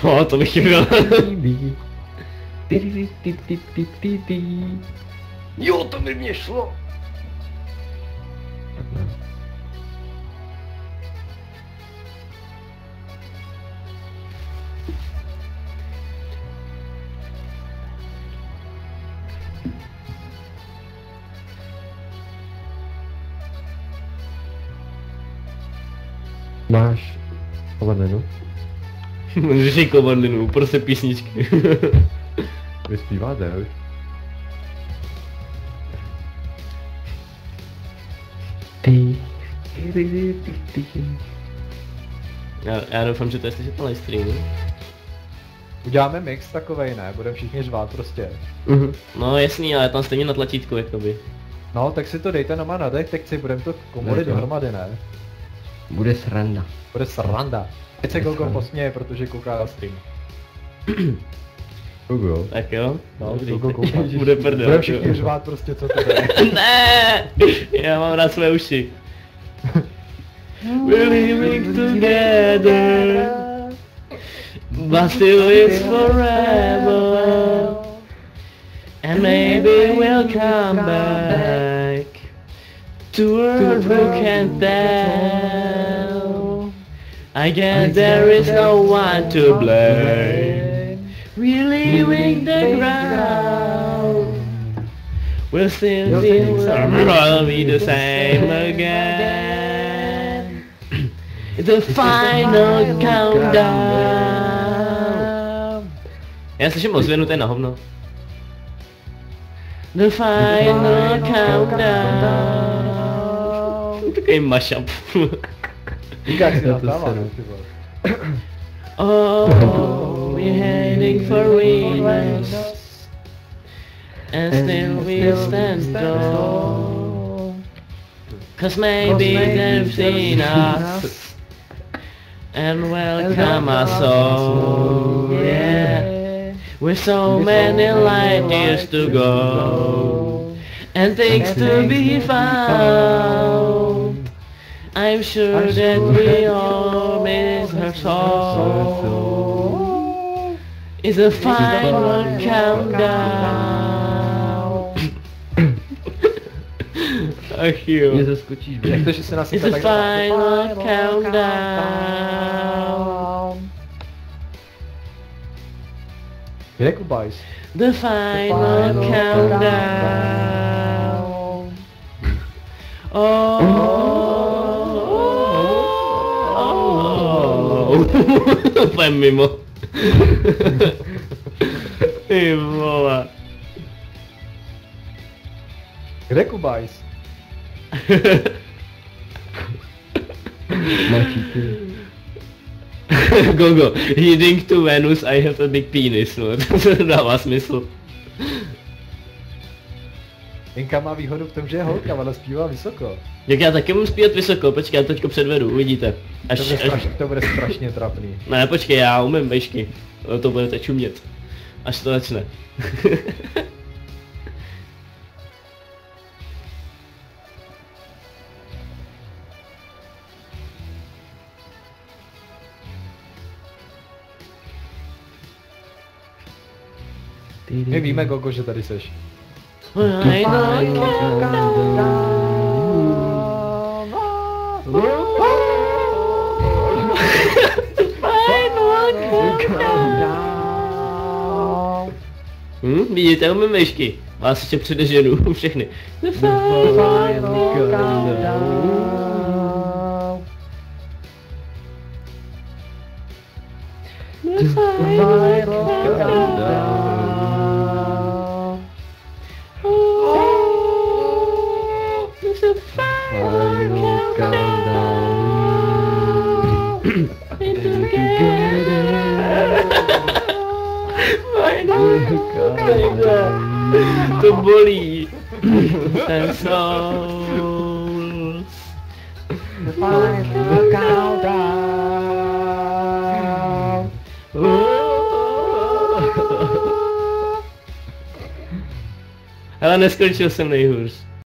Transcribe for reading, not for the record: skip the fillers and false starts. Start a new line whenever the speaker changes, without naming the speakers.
No, to bych chyběl. Jo, to by mě šlo.
Máš kovadlinu?
Řešej kovadlinu, prostě písničky.
Vy zpíváte, už?
Já doufám, že to je slyšet na livestreamu.
Uděláme mix takovej, ne? Budeme všichni řvát prostě.
No jasný, ale tam stejně na tlačítku, jakoby.
No, tak si to dejte nama na detekci, budeme to komolit dohromady, ne?
Bude sranda.
Bude sranda. Teď se Gogo posměje, protože kouká na stream.
Google.
Tak jo?
No,
Dobrý.
Gogo kouká.
Bude prdel.
Budeme všichni řvát prostě, co to je.
Ne! Já mám rád své uši. We're living together, but still it's forever. And maybe we'll come back to earth who can tell. I guess there is no one to blame. We're leaving the ground. We'll still be the same again. It's the final countdown. Já slyším ozvěnu, to je na hovno. The final countdown. Takový mashup.
Říkáš si natáváme, ty vole.
Oh, we're heading for Venus, and still we stand tall. 'Cause maybe they've seen us and welcome us all. Yeah, with so many light years to go and things to be found. I'm sure that we all miss her soul. It's a final countdown. Ach jo.
Mě zaskočíš,
Jak to, že se nasype
It's a
tak...
final countdown.
Kde Kubajs?
The final countdown. Úplně mimo. Ty vole.
Kde Kubajs?
Mačíky.
Gogo, heading to Venus, I have a big penis, no, to dává smysl.
Inka má výhodu v tom, že je holka, ale zpívá vysoko.
Jak já taky můžu zpívat vysoko, počkej, já to teďko předvedu, uvidíte.
To bude strašně trapný.
Ne, počkej, já umím vejšky. To budete čumět. Až to začne.
My víme, Gogo, že tady seš.
Vidíte, umím vejšky. Vás ještě předeženu všechny. The final countdown. The final countdown. The final countdown. To bolí. And souls. The final countdown. Hele, neskončil jsem nejhůř.